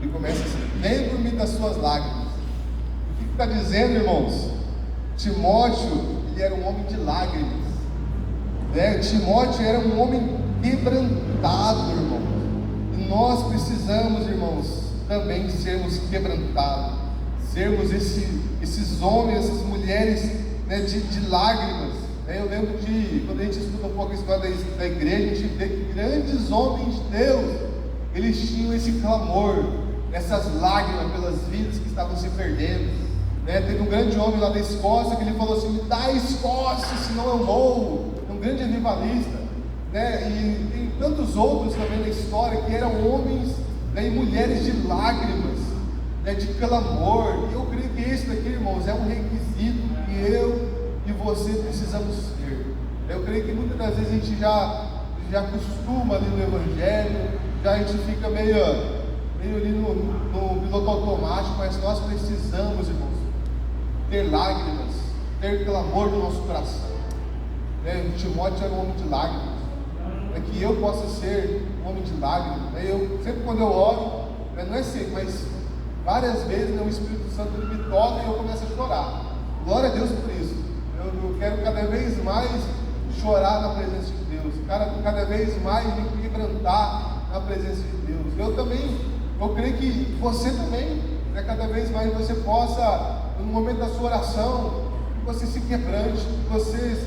Ele começa assim: lembro-me das suas lágrimas. O que está dizendo, irmãos? Timóteo, ele era um homem de lágrimas, né? Timóteo era um homem quebrantado, irmão. E nós precisamos, irmãos, também sermos quebrantados, sermos esses homens, essas mulheres, né, de lágrimas, né? Eu lembro de, quando a gente estuda um pouco a história da igreja, a gente vê que grandes homens de Deus, eles tinham esse clamor, essas lágrimas pelas vidas que estavam se perdendo, né? Teve um grande homem lá da Escócia que ele falou assim: me dá a Escócia, senão eu morro. Um grande avivalista, né? E tem tantos outros também na história que eram homens, né, e mulheres de lágrimas, né, de clamor. E eu creio que esse daqui, irmãos, é um requisito que eu e você precisamos ser. Eu creio que muitas das vezes a gente já acostuma ali no Evangelho, já a gente fica meio ali no piloto automático, mas nós precisamos, irmãos, ter lágrimas, ter clamor no nosso coração. Timóteo era um homem de lágrimas, que eu possa ser um homem de lágrimas. Eu sempre, quando eu oro, não é sempre, mas várias vezes, o Espírito Santo me toca e eu começo a chorar. Glória a Deus por isso. Eu quero cada vez mais chorar na presença de Deus, cada vez mais me quebrantar na presença de Deus. Eu creio que você também, né, cada vez mais você possa, no momento da sua oração, que você se quebrante, que você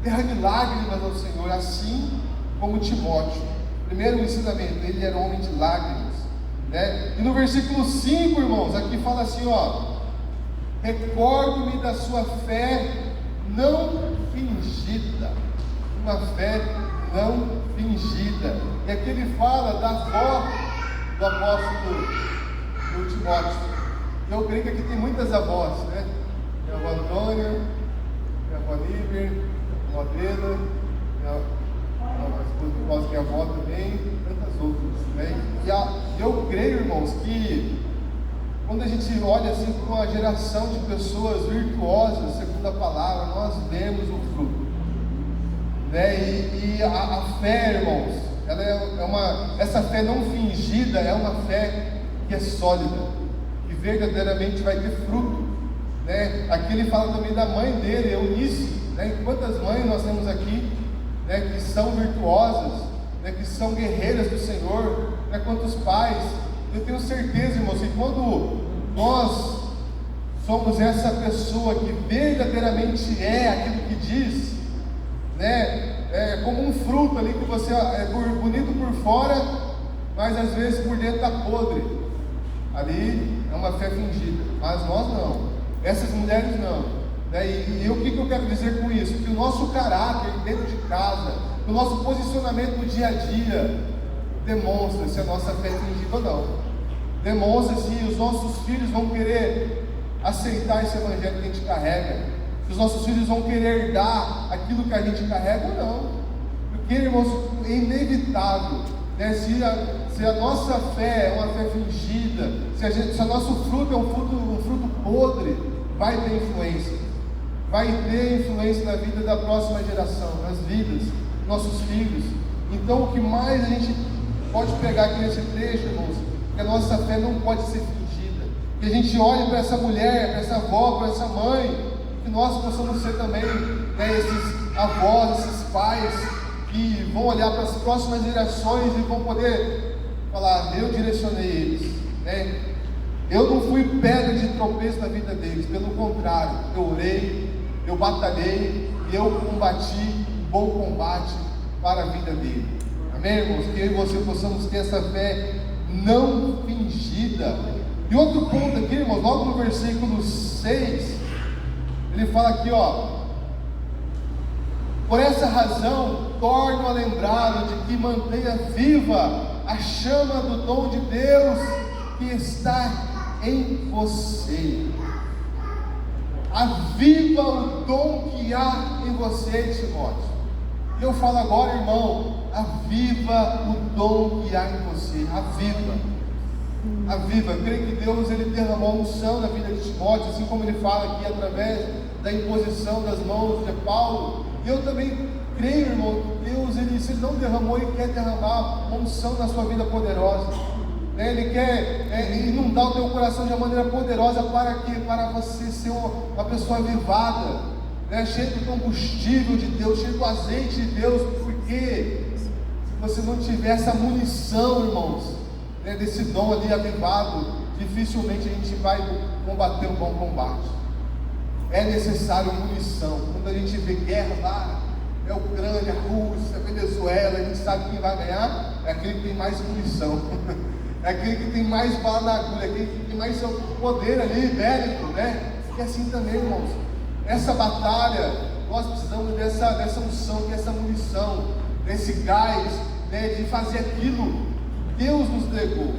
derrame lágrimas ao Senhor, assim como Timóteo. Primeiro ensinamento, ele era homem de lágrimas, né? E no versículo 5, irmãos, aqui fala assim, recordo-me da sua fé não fingida, uma fé não fingida. E aqui ele fala da avó do apóstolo do Timóteo. Eu creio que aqui tem muitas avós, né? Tem a avó Antônia, tem a avó Níver, a avó Adriana, a esposa do Paulo, que é avó também, e tantas outras, né? E eu creio, irmãos, que quando a gente olha assim para uma geração de pessoas virtuosas, segundo a palavra, nós vemos o fruto, né? E a fé, irmãos, ela essa fé não fingida é uma fé que é sólida, que verdadeiramente vai ter fruto, né? Aqui ele fala também da mãe dele, Eunice, né? Quantas mães nós temos aqui, né, que são virtuosas, né, que são guerreiras do Senhor, né? Quantos pais. Eu tenho certeza, irmãos, que quando nós somos essa pessoa que verdadeiramente é aquilo que diz, né, é como um fruto ali que você é bonito por fora, mas às vezes por dentro está podre. Ali é uma fé fingida, mas nós não, essas mulheres não, né? E o que eu quero dizer com isso? Que o nosso caráter dentro de casa, o nosso posicionamento no dia a dia, demonstra se a nossa fé é fingida ou não. Demonstra se os nossos filhos vão querer aceitar esse evangelho que a gente carrega, se os nossos filhos vão querer dar aquilo que a gente carrega ou não. Porque, irmãos, é inevitável, né? Se a nossa fé é uma fé fingida, se o nosso fruto é um fruto podre, vai ter influência na vida da próxima geração, nas vidas dos nossos filhos. Então, o que mais a gente pode pegar aqui nesse trecho, irmãos, que a nossa fé não pode ser fingida, que a gente olhe para essa mulher, para essa avó, para essa mãe, que nós possamos ser também, né, esses avós, esses pais, que vão olhar para as próximas gerações e vão poder falar: eu direcionei eles, né? Eu não fui pedra de tropeço na vida deles, pelo contrário, eu orei, eu batalhei, eu combati um bom combate para a vida dele. Amém, irmãos? Que eu e você possamos ter essa fé não fingida. E outro ponto aqui, irmãos, logo no versículo 6, ele fala aqui, por essa razão, torno a lembrá-lo de que mantenha viva a chama do dom de Deus que está em você. Aviva o dom que há em você, Timóteo. E eu falo agora, irmão, aviva o dom que há em você. Aviva. Eu creio que Deus, ele derramou unção na vida de Timóteo, assim como ele fala aqui através da imposição das mãos de Paulo. E eu também creio, irmão, que Deus, se ele não derramou, ele quer derramar uma unção na sua vida poderosa. né? Ele quer inundar o teu coração de uma maneira poderosa para você ser uma pessoa avivada, né? Cheio do combustível de Deus, cheio do azeite de Deus, porque se você não tiver essa munição, irmãos, né, desse dom ali avivado, dificilmente a gente vai combater um bom combate. É necessário munição. Quando a gente vê guerra lá, a Ucrânia, a Rússia, a Venezuela, a gente sabe que quem vai ganhar é aquele que tem mais munição, é aquele que tem mais bala na agulha, é aquele que tem mais seu poder ali, bélico, né? E assim também, irmãos, essa batalha, nós precisamos dessa unção, dessa munição, desse gás, né, de fazer aquilo que Deus nos legou,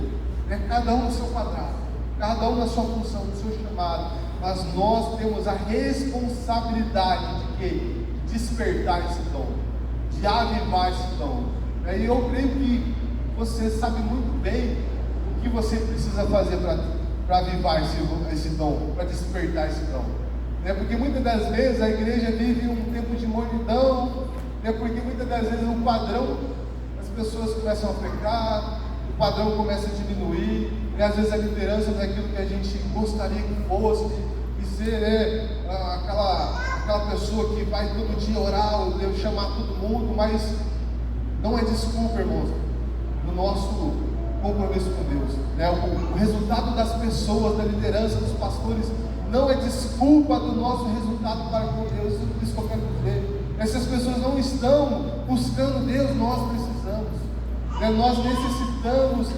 né? Cada um no seu quadrado, cada um na sua função, no seu chamado, mas nós temos a responsabilidade de quê? Despertar esse dom, de avivar esse dom. E eu creio que você sabe muito bem o que você precisa fazer para avivar esse dom, para despertar esse dom. Porque muitas das vezes a igreja vive um tempo de mornidão, porque muitas das vezes o padrão, as pessoas começam a pecar, o padrão começa a diminuir, e às vezes a liderança não é aquilo que a gente gostaria que fosse, e ser aquela pessoa que vai todo dia orar, chamar todo mundo, mas não é desculpa, irmãos, do nosso compromisso com Deus. O resultado das pessoas, da liderança, dos pastores, não é desculpa do nosso resultado para com Deus. Isso que eu quero dizer. Essas pessoas não estão buscando Deus, nós precisamos. Nós necessitamos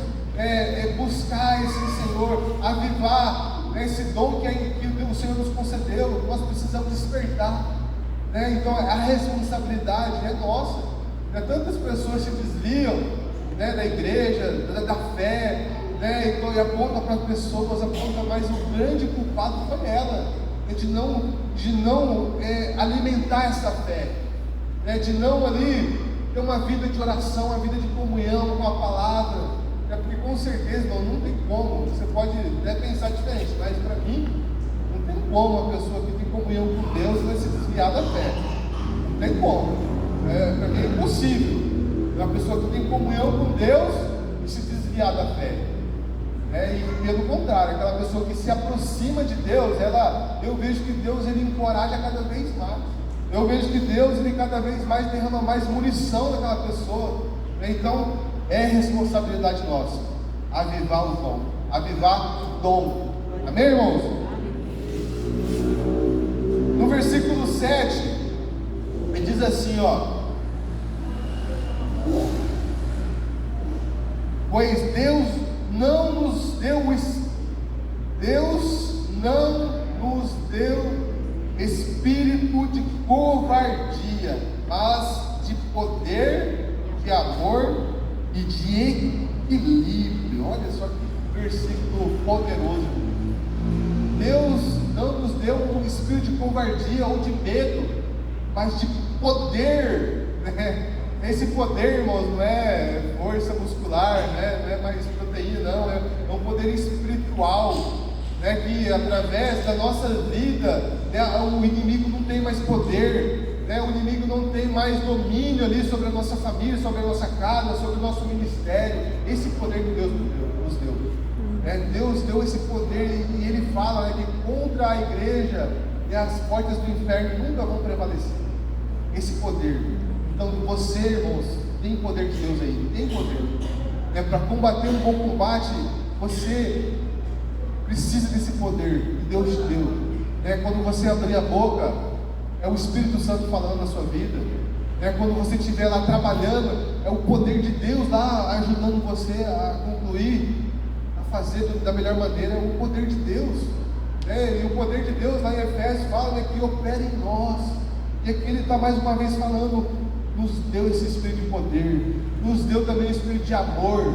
buscar esse Senhor, avivar esse dom que o Senhor nos concedeu. Nós precisamos despertar. Então a responsabilidade é nossa. Tantas pessoas se desviam da igreja, da fé, então, e aponta para as pessoas, mas o grande culpado foi ela, de não alimentar essa fé, de não ali ter uma vida de oração, uma vida de comunhão com a palavra, porque com certeza, irmão, não tem como. Você pode até pensar diferente, mas para mim não tem como uma pessoa que tem comunhão com Deus vai se desviar da fé. Não tem como. Para mim é impossível uma pessoa que tem comunhão com Deus e se desviar da fé. E pelo contrário, aquela pessoa que se aproxima de Deus, eu vejo que Deus ele encoraja cada vez mais. Eu vejo que Deus ele cada vez mais derrama mais munição naquela pessoa. Então é responsabilidade nossa avivar o dom, avivar o dom. Amém, irmãos? No versículo 7 ele diz assim, pois Deus não nos deu espírito de covardia, mas de poder, de amor e de equilíbrio. Olha só que versículo poderoso. Deus não nos deu um espírito de covardia ou de medo, mas de poder, Esse poder, irmãos, não é força muscular, não é mais proteína, não, é um poder espiritual, que através da nossa vida, o inimigo não tem mais poder, o inimigo não tem mais domínio ali sobre a nossa família, sobre a nossa casa, sobre o nosso ministério. Esse poder que Deus nos deu, Deus deu esse poder, e Ele fala que contra a igreja as portas do inferno nunca vão prevalecer. Esse poder. Então você, irmãos, tem poder de Deus aí, tem poder. Para combater um bom combate, você precisa desse poder que Deus te deu. Quando você abrir a boca, é o Espírito Santo falando na sua vida. Quando você estiver lá trabalhando, é o poder de Deus lá ajudando você a concluir, a fazer da melhor maneira. É o poder de Deus. E o poder de Deus lá em Efésios fala que opera em nós. E aqui ele está mais uma vez falando, nos deu esse espírito de poder, nos deu também o espírito de amor.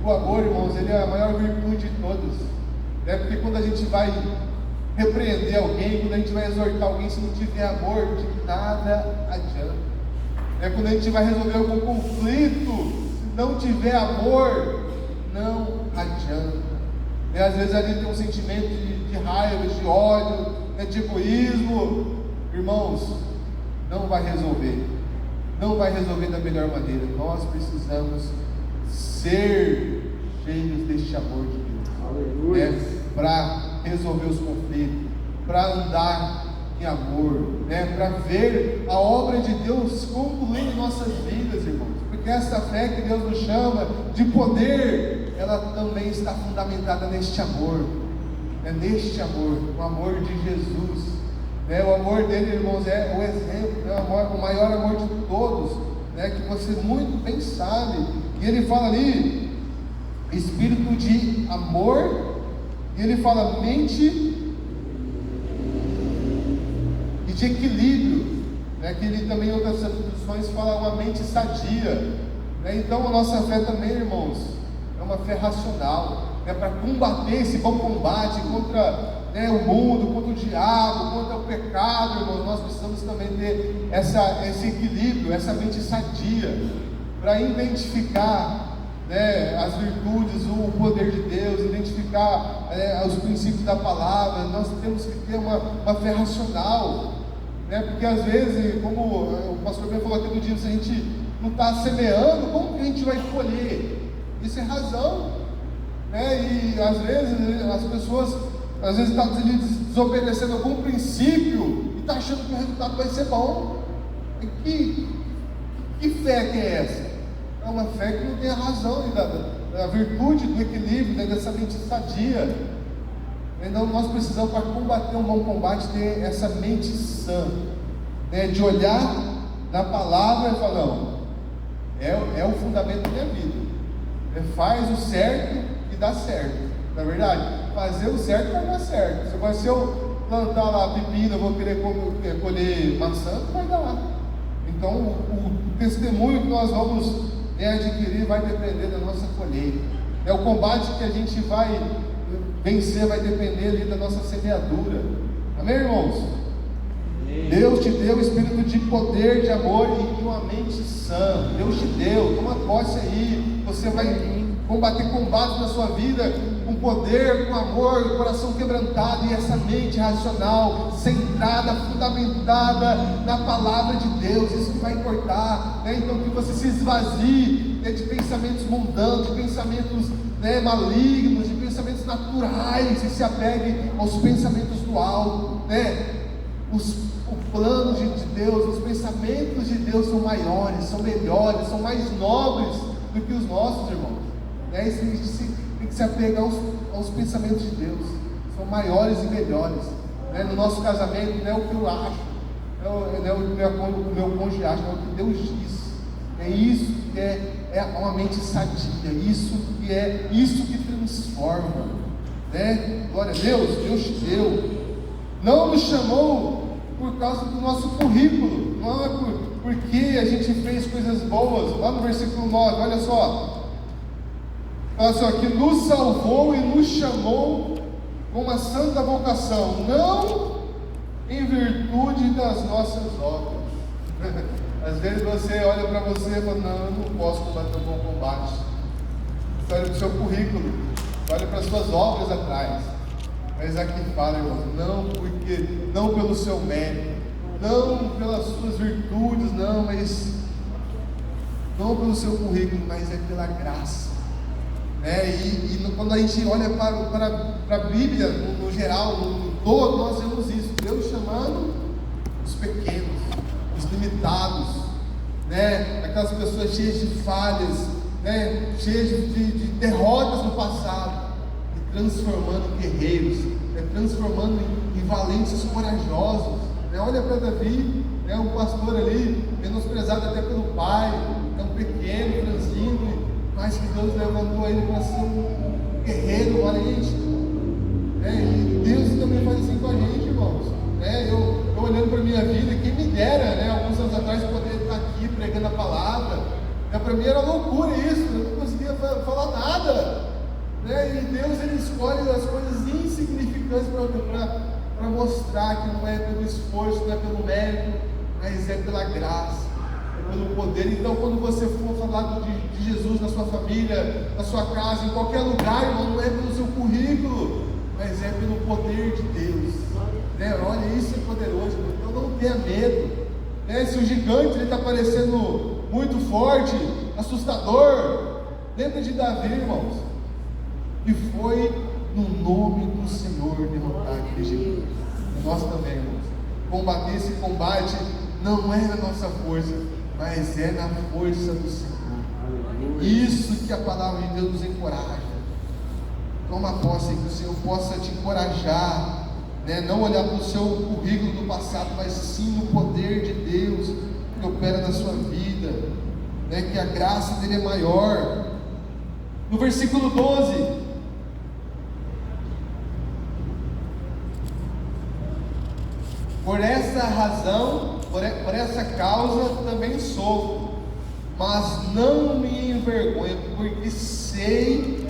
O amor, irmãos, ele é a maior virtude de todas. Porque quando a gente vai repreender alguém, quando a gente vai exortar alguém, se não tiver amor, de nada adianta. Quando a gente vai resolver algum conflito, se não tiver amor, não adianta. Às vezes ali tem um sentimento de raiva, de ódio, de egoísmo. Irmãos, não vai resolver da melhor maneira. Nós precisamos ser cheios deste amor de Deus. Aleluia. Para resolver os conflitos, para andar em amor, para ver a obra de Deus concluir em nossas vidas, irmãos. Porque essa fé que Deus nos chama de poder, ela também está fundamentada neste amor. Neste amor, o amor de Jesus. O amor dele, irmãos, é o exemplo, o maior amor de todos, que você muito bem sabe. E ele fala ali, espírito de amor, e ele fala mente e de equilíbrio, que ele também em outras traduções fala uma mente sadia. Então a nossa fé também, irmãos, é uma fé racional, para combater esse bom combate contra o mundo, contra o diabo, contra o pecado, irmãos. Nós precisamos também ter esse equilíbrio, essa mente sadia, para identificar as virtudes, o poder de Deus, identificar os princípios da palavra. Nós temos que ter uma fé racional, porque às vezes, como o pastor Ben falou aqui no dia, se a gente não está semeando, como que a gente vai colher? Isso é razão, e às vezes as pessoas estão desobedecendo algum princípio e está achando que o resultado vai ser bom. Que fé que é essa? É uma fé que não tem a razão da virtude do equilíbrio, dessa mente sadia. Então nós precisamos, para combater um bom combate, ter essa mente sã, de olhar na palavra e falar, não, é o fundamento da minha vida. Faz o certo e dá certo. Na verdade, fazer o certo vai dar certo. Se eu plantar lá pepino, eu vou querer colher maçã, não vai dar. Então o testemunho que nós vamos adquirir vai depender da nossa colheita. O combate que a gente vai vencer vai depender ali da nossa semeadura. Amém, irmãos? Amém. Deus te deu o espírito de poder, de amor e de uma mente sã. Deus te deu, toma posse aí. Você vai combater combates na sua vida com poder, com amor, coração quebrantado e essa mente racional, centrada, fundamentada na palavra de Deus. Isso que vai importar, Então que você se esvazie de pensamentos mundanos, de pensamentos malignos, de pensamentos naturais, e se apegue aos pensamentos do alto, O plano de Deus, os pensamentos de Deus são maiores, são melhores, são mais nobres do que os nossos, irmãos. Tem que se apegar aos pensamentos de Deus, são maiores e melhores. No nosso casamento não é o que eu acho, não é o meu cônjuge acha, é o que Deus diz. É isso que é uma mente sadia, isso que transforma. Glória a Deus, Deus te deu. Não nos chamou por causa do nosso currículo, não é porque a gente fez coisas boas. Lá no versículo 9, olha só. Olha só, que nos salvou e nos chamou com uma santa vocação, não em virtude das nossas obras. Às vezes você olha para você e fala, não, eu não posso combater um bom combate. Você olha para o seu currículo, olha para as suas obras atrás. Mas aqui fala, irmão, não pelo seu mérito, não pelas suas virtudes, não pelo seu currículo, mas é pela graça. E quando a gente olha para a Bíblia, no geral, no todo, nós vemos isso, Deus chamando os pequenos, os limitados, aquelas pessoas cheias de falhas, cheias de derrotas no passado, e transformando em guerreiros, transformando em valentes corajosos. Olha para Davi, um pastor ali, menosprezado até pelo pai, tão pequeno, franzino, mas que Deus levantou ele para ser um guerreiro valente. E Deus também faz assim com a gente, irmãos. Eu olhando para a minha vida, quem me dera, alguns anos atrás, poder estar aqui pregando a palavra. Para mim era loucura isso, eu não conseguia falar nada. E Deus, ele escolhe as coisas insignificantes para mostrar que não é pelo esforço, não é pelo mérito, mas é pela graça, é pelo poder. Então, quando você for falar de Jesus na sua família, na sua casa, em qualquer lugar, irmão, não é pelo seu currículo, mas é pelo poder de Deus. Olha, isso é poderoso, irmão. Então não tenha medo. Se o gigante está parecendo muito forte, assustador, lembra de Davi, irmãos. E foi no nome do Senhor derrotar aquele gigante. E nós também, irmãos, combater esse combate não é na nossa força, mas é na força do Senhor. Isso que a palavra de Deus nos encoraja. Toma posse, que o Senhor possa te encorajar, né? Não olhar para o seu currículo do passado, mas sim no poder de Deus que opera na sua vida, né? Que a graça dele é maior. No versículo 12: por essa razão, por essa causa também sofro, mas não me envergonho, porque sei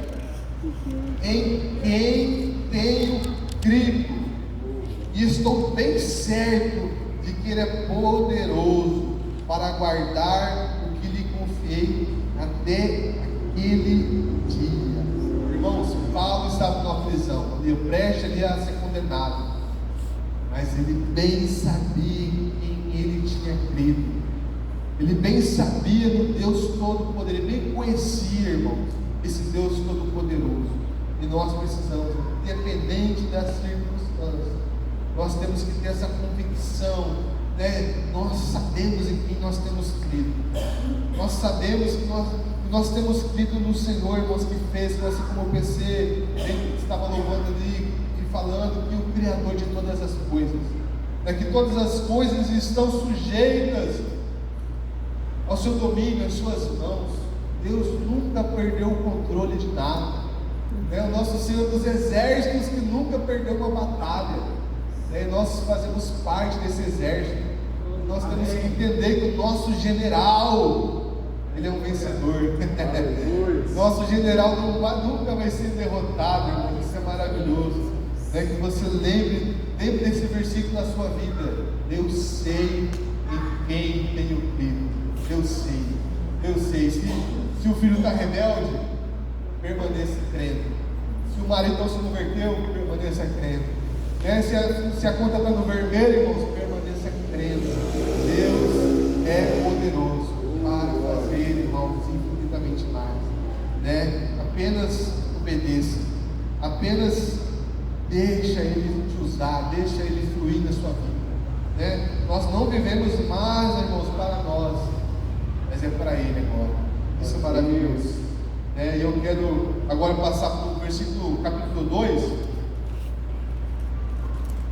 em quem tenho crido, e estou bem certo de que Ele é poderoso para guardar o que lhe confiei até aquele dia. Irmãos, Paulo estava numa prisão, ele prestes ali a ser condenado, mas ele bem sabia em quem ele tinha crido. Ele bem sabia do Deus Todo-Poderoso, ele bem conhecia, irmãos, esse Deus Todo-Poderoso. E nós precisamos, independente das circunstâncias, nós temos que ter essa convicção, né? Nós sabemos em quem nós temos crido. Nós sabemos que nós temos crido no Senhor, irmãos, que fez, assim como o PC estava louvando ali e falando, que o Criador de todas as coisas, né? Que todas as coisas estão sujeitas ao seu domínio, às suas mãos. Deus nunca perdeu o controle de nada. É o nosso Senhor dos Exércitos, que nunca perdeu uma batalha, né? E nós fazemos parte desse exército. Nós temos que entender que o nosso general, ele é um vencedor. Nosso general nunca vai ser derrotado, irmão. Isso é maravilhoso, né? Que você lembre desse versículo na sua vida. Eu sei em quem tenho crido. Eu sei. Se o filho está rebelde, permaneça crendo. Se o marido não se converteu, permaneça crendo, né? Se a conta está no vermelho, irmãos, permaneça crendo. Deus é poderoso para fazer, irmãos, infinitamente mais, né? Apenas obedeça, apenas deixa Ele te usar, deixa Ele fluir na sua vida, né? Nós não vivemos mais, irmãos, para nós, mas é para Ele agora. Isso é maravilhoso. E eu quero agora passar para o versículo, capítulo 2.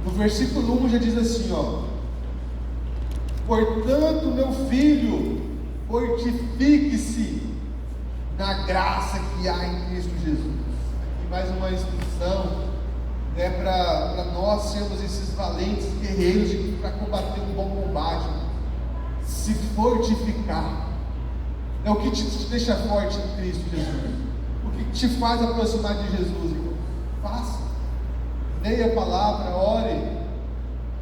No versículo 1 já diz assim, ó: portanto, meu filho, fortifique-se na graça que há em Cristo Jesus. Aqui mais uma instrução, né, para nós sermos esses valentes guerreiros para combater um bom combate. Se fortificar é o que te deixa forte em Cristo Jesus. O que te faz aproximar de Jesus, irmão? Faça. Leia a palavra, ore.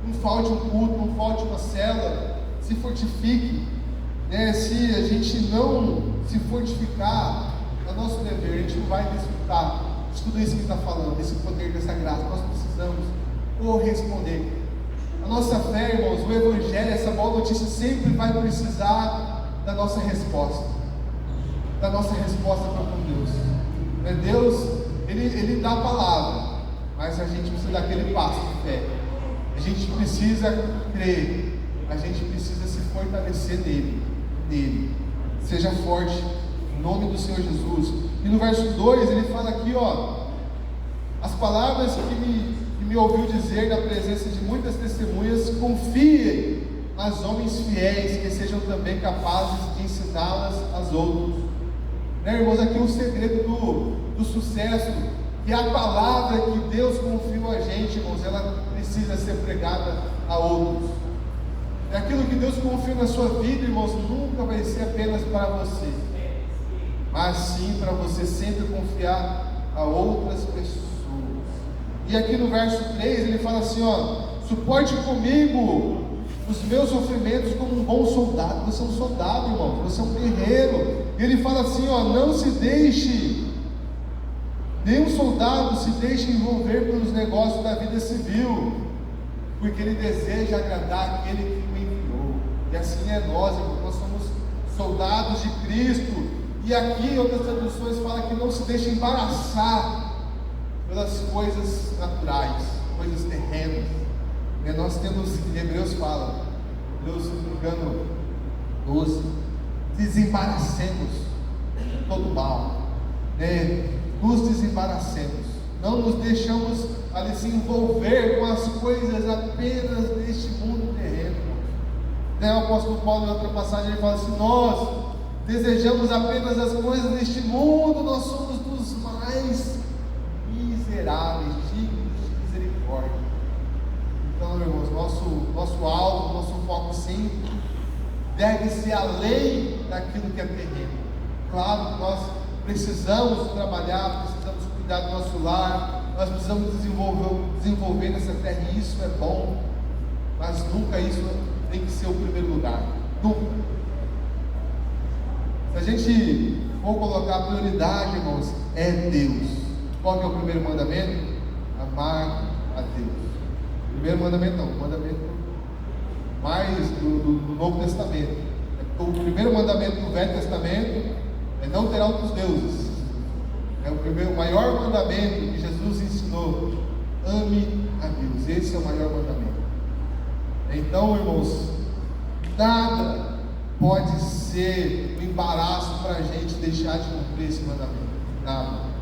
Não falte um culto, não falte uma célula. Se fortifique. Se a gente não se fortificar, é nosso dever, a gente não vai desfrutar de tudo isso que está falando, desse poder, dessa graça. Nós precisamos corresponder. A nossa fé, irmãos, o Evangelho, essa boa notícia sempre vai precisar da nossa resposta para com Deus. Deus, Ele dá a palavra, mas a gente precisa daquele passo de fé. A gente precisa crer, a gente precisa se fortalecer nele. Seja forte em nome do Senhor Jesus. E no verso 2 ele fala aqui, ó: as palavras que me ouviu dizer na presença de muitas testemunhas, confie nas homens fiéis, que sejam também capazes de ensiná-las aos outros. Irmãos, aqui o segredo do sucesso, que a palavra que Deus confiou a gente, irmãos, ela precisa ser pregada a outros. Aquilo que Deus confia na sua vida, irmãos, nunca vai ser apenas para você, mas sim para você sempre confiar a outras pessoas. E aqui no verso 3 ele fala assim, ó: suporte comigo os meus sofrimentos como um bom soldado. Você é um soldado, irmão, você é um guerreiro. E ele fala assim, ó: não se deixe, nenhum soldado se deixe envolver pelos negócios da vida civil, porque ele deseja agradar aquele que o enviou. E assim é nós, irmão, nós somos soldados de Cristo. E aqui outras traduções falam que não se deixe embaraçar pelas coisas naturais, coisas terrenas. Nós temos, em Hebreus fala, Hebreus, se não me engano, 12, desembaracemos de todo mal, nos desembaracemos, não nos deixamos ali se envolver com as coisas apenas deste mundo terreno. O apóstolo Paulo, em outra passagem, ele fala assim: nós desejamos apenas as coisas deste mundo, nós somos dos mais miseráveis, dignos de misericórdia. Então, irmãos, nosso alvo, nosso foco sempre deve ser além daquilo que é terreno. Claro que nós precisamos trabalhar, precisamos cuidar do nosso lar, nós precisamos desenvolver nessa terra, e isso é bom, mas nunca isso tem que ser o primeiro lugar. Nunca. Se a gente for colocar a prioridade, irmãos, é Deus. Qual que é o primeiro mandamento? Amar a Deus. Primeiro mandamento não, o mandamento mais do Novo Testamento. O primeiro mandamento do Velho Testamento é não ter outros deuses. É o maior mandamento que Jesus ensinou: ame a Deus. Esse é o maior mandamento. Então, irmãos, nada pode ser um embaraço para a gente deixar de cumprir esse mandamento. Nada.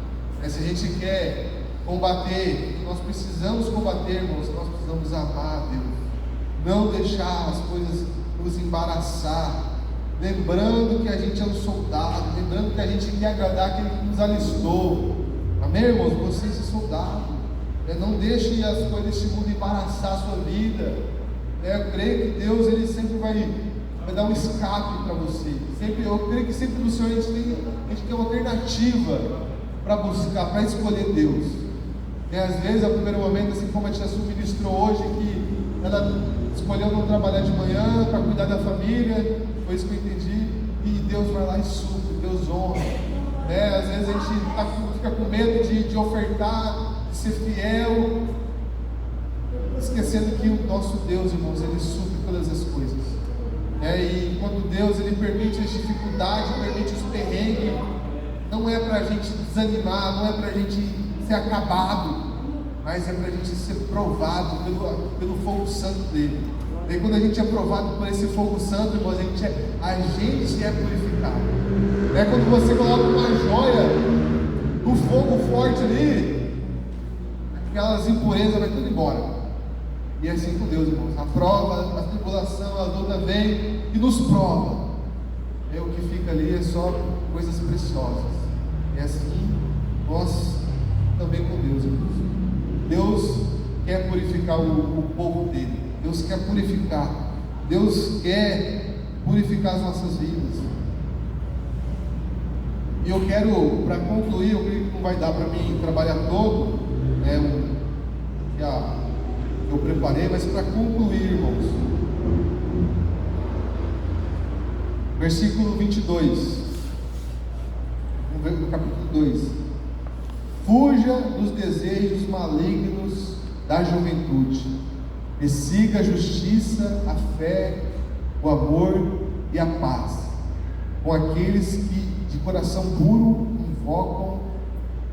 Se a gente quer combater, nós precisamos combater, irmãos, nós precisamos amar a Deus, não deixar as coisas nos embaraçar, lembrando que a gente é um soldado, lembrando que a gente quer agradar aquele que nos alistou. Amém, irmãos? Você é esse soldado. Não deixe as coisas deste mundo embaraçar a sua vida. Eu creio que Deus, Ele sempre vai dar um escape para você. Eu creio que sempre no Senhor a gente tem uma alternativa para buscar, para escolher Deus. Às vezes, no primeiro momento, assim como a tia Su ministrou hoje, que ela escolheu não trabalhar de manhã para cuidar da família, foi isso que eu entendi, e Deus vai lá e supre, Deus honra. Às vezes a gente fica com medo de ofertar, de ser fiel, esquecendo que o nosso Deus, irmãos, Ele supre todas as coisas. E quando Deus, Ele permite as dificuldades, permite os perrengues, não é para a gente desanimar, não é para a gente ser acabado, mas é para a gente ser provado pelo fogo santo dele. E quando a gente é provado por esse fogo santo, irmãos, a gente é purificado. Quando você coloca uma joia no fogo forte ali, aquelas impurezas vai tudo embora. E é assim com Deus, irmãos. A prova, a tribulação, a luta vem e nos prova. O que fica ali é só coisas preciosas. É assim nós também com Deus, irmãos. Deus quer purificar o povo dele. Deus quer purificar. Deus quer purificar as nossas vidas. E eu quero, para concluir, eu creio que não vai dar para mim trabalhar todo, que eu preparei, mas para concluir, irmãos, versículo 22, no capítulo 2: fuja dos desejos malignos da juventude, e siga a justiça, a fé, o amor e a paz, com aqueles que de coração puro invocam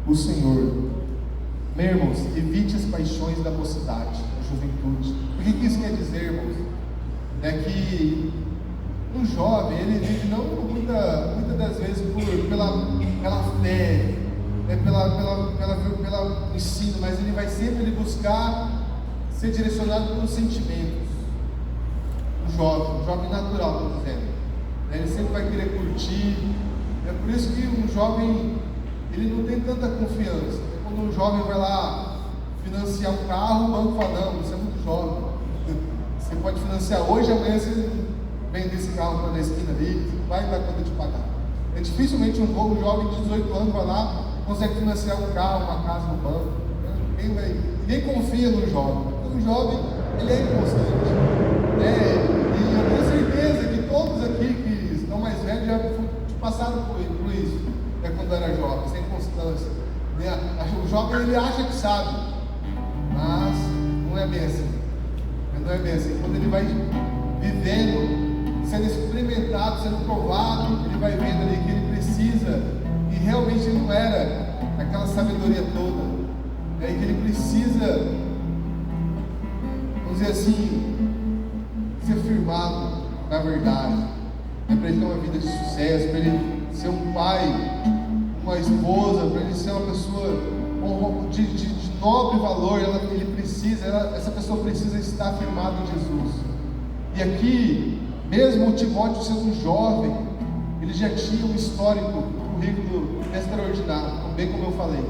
o Senhor. Meus irmãos, evite as paixões da mocidade, da juventude. O que isso quer dizer, irmãos? É que um jovem, ele vive não muitas das vezes pela fé, pelo ensino, mas ele vai sempre buscar ser direcionado pelos sentimentos. O jovem natural, estou dizendo. Ele sempre vai querer curtir. É por isso que um jovem, ele não tem tanta confiança. Quando um jovem vai lá financiar um carro, o banco fala: não, você é muito jovem, você pode financiar hoje, amanhã você vende esse carro para na esquina ali, vai dar conta de pagar. Dificilmente um jovem de 18 anos vai lá, consegue financiar um carro, uma casa no banco. Ninguém confia no jovem. O jovem, ele é inconstante. E eu tenho certeza que todos aqui que estão mais velhos já passaram por isso, quando era jovem, sem constância. O jovem, ele acha que sabe, mas não é bem assim. Não é bem assim. Quando ele vai vivendo, sendo experimentado, sendo provado, ele vai vendo ali que ele precisa, e realmente ele não era aquela sabedoria toda. que ele precisa, vamos dizer assim, ser firmado na verdade, para ele ter uma vida de sucesso, para ele ser um pai, uma esposa, para ele ser uma pessoa de nobre valor. Essa pessoa precisa estar firmada em Jesus. E aqui, mesmo o Timóteo sendo jovem, ele já tinha um histórico, um currículo extraordinário, bem como eu falei.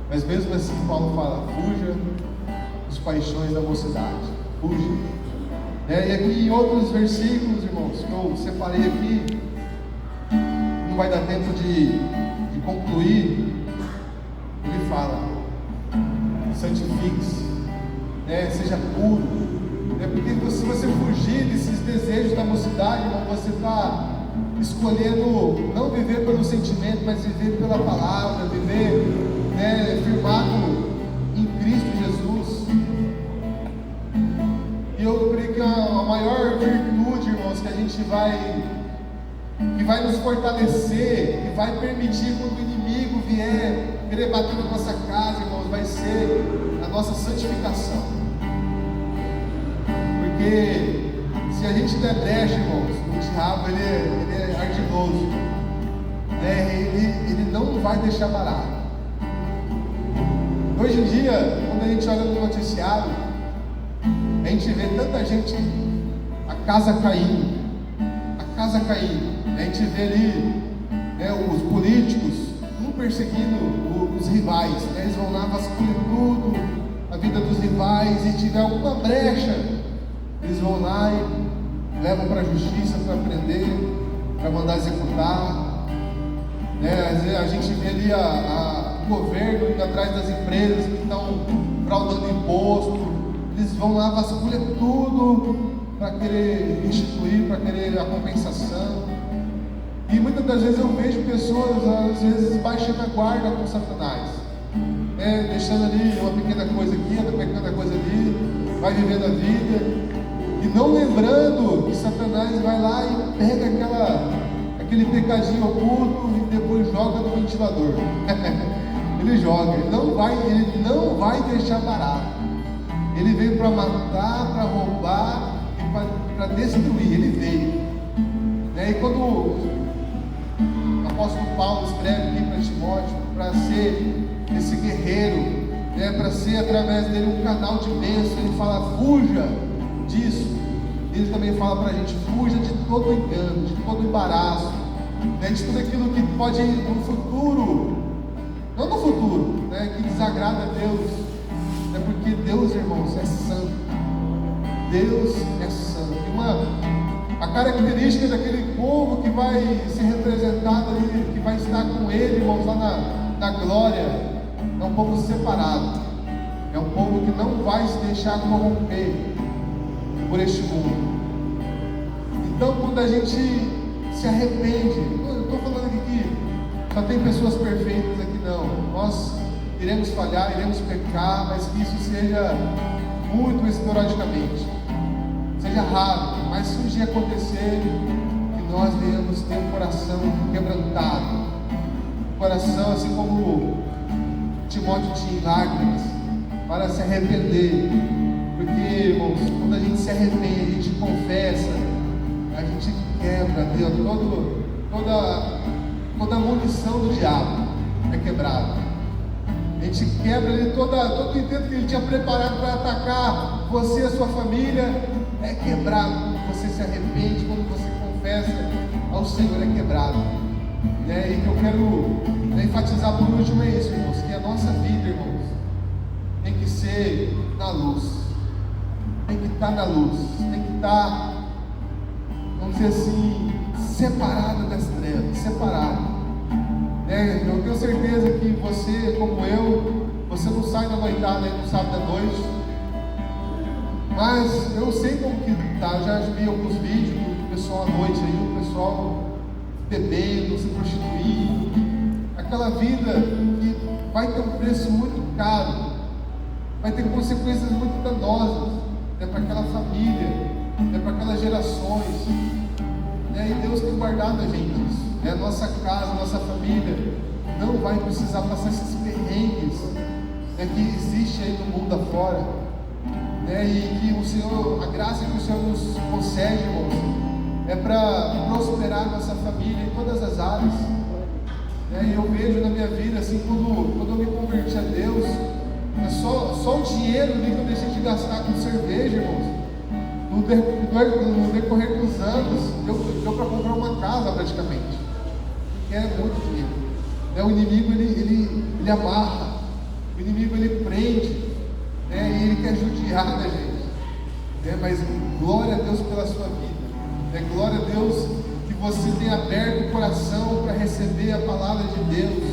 Mas mesmo assim, Paulo fala: fuja dos paixões da mocidade, fuja. E aqui em outros versículos, irmãos, que eu separei aqui, não vai dar tempo de concluir. Ele fala: santifique-se, seja puro. Porque se você fugir desses desejos da mocidade, irmão, você está escolhendo não viver pelo sentimento, mas viver pela palavra, viver firmado em Cristo Jesus. E eu creio que a maior virtude, irmãos, que a gente que vai nos fortalecer, que vai permitir quando o inimigo vier querer bater na nossa casa, irmãos, vai ser a nossa santificação. Porque se a gente der brecha, irmãos, o diabo ele é ardiloso, ele não vai deixar barato. Hoje em dia, quando a gente olha no noticiário, a gente vê tanta gente, a casa caindo, a gente vê ali os políticos, um perseguindo os rivais, eles vão lá, vasculham tudo, a vida dos rivais, e tiver alguma brecha, eles vão lá e levam para a justiça para prender, para mandar executar. A gente vê ali o governo indo atrás das empresas que estão fraudando imposto, eles vão lá, vasculham tudo para querer restituir, para querer a compensação. E muitas das vezes eu vejo pessoas, às vezes, baixando a guarda com Satanás, deixando ali uma pequena coisa aqui, outra pequena coisa ali, vai vivendo a vida, e não lembrando que Satanás vai lá e pega aquele pecadinho oculto e depois joga no ventilador. Ele joga, ele não vai deixar barato. Ele veio para matar, para roubar e para destruir. Ele veio. E quando o apóstolo Paulo escreve aqui para Timóteo, para ser esse guerreiro, para ser através dele um canal de bênção, ele fala: fuja disso. Ele também fala para a gente: fuja de todo engano, de todo embaraço, de tudo aquilo que pode no futuro, não no futuro, que desagrada a Deus. Porque Deus, irmãos, é santo. Deus é santo. E a característica daquele povo que vai ser representado ali, que vai estar com ele, irmãos, lá na glória, é um povo separado. É um povo que não vai se deixar corromper por este mundo. Então, quando a gente se arrepende, eu estou falando aqui que só tem pessoas perfeitas aqui, não. Nós iremos falhar, iremos pecar, mas que isso seja muito esporadicamente, seja raro, mas se um dia acontecer, que nós venhamos ter um coração quebrantado, um coração assim como Timóteo tinha, lágrimas, para se arrepender. Porque, irmãos, quando a gente se arrepende, a gente confessa, a gente quebra, Deus, toda a munição do diabo é quebrada. A gente quebra ali todo o intento que ele tinha preparado para atacar você e a sua família, é quebrado quando você se arrepende, quando você confessa ao Senhor, é quebrado. E que eu quero enfatizar por último é isso, irmãos, que a nossa vida, irmãos, tem que ser na luz, tem que estar na luz, tem que estar, vamos dizer assim, separada das trevas, separada. Eu tenho certeza que você, como eu, você não sai da noitada aí no sábado à noite, mas eu sei como que tá. Eu já vi alguns vídeos do pessoal à noite aí, o pessoal bebendo, se prostituindo, aquela vida que vai ter um preço muito caro, vai ter consequências muito danosas, para aquela família, para aquelas gerações. E Deus tem guardado a gente isso. Nossa casa, nossa família não vai precisar passar esses perrengues né, que existe aí no mundo afora, né, e que o Senhor, a graça que o Senhor nos concede, irmãos, é para prosperar nossa família em todas as áreas. E eu vejo na minha vida, assim, quando eu me converti a Deus, só o dinheiro ali que eu deixei de gastar com cerveja, irmãos, no decorrer dos anos, deu para comprar uma casa praticamente, porque é muito dinheiro. O inimigo ele amarra, o inimigo ele prende, e ele quer judiar da gente, mas glória a Deus pela sua vida, glória a Deus que você tem aberto o coração para receber a palavra de Deus,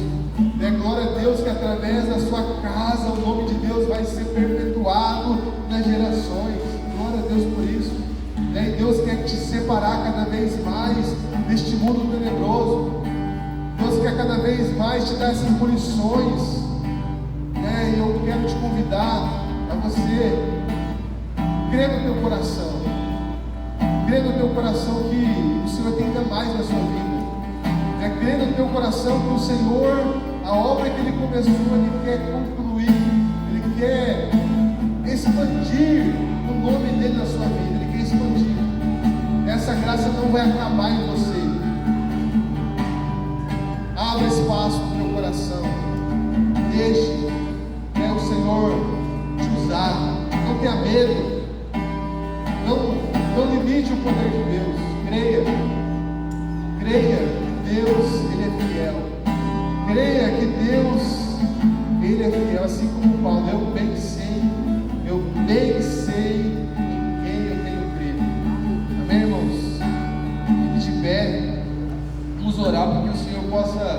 glória a Deus que através da sua casa o nome de Deus vai ser perpetuado nas gerações, glória a Deus por isso, e Deus quer te separar cada vez mais deste mundo tenebroso. Deus quer cada vez mais te dar essas munições, e eu quero te convidar a você crer no teu coração, crer no teu coração que o Senhor tem ainda mais na sua vida, crer no teu coração que o Senhor, a obra que Ele começou, Ele quer concluir, Ele quer expandir o nome dEle na sua vida, Ele quer expandir. Essa graça não vai acabar em você. Abra espaço no teu coração, deixe o Senhor te usar, não tenha medo, não limite o poder de Deus, creia que Deus Ele é fiel, creia que Deus Ele é fiel, assim como Paulo, eu bem sei em quem eu tenho crido. Amém, irmãos? Fique de pé, vamos orar para que o Senhor possa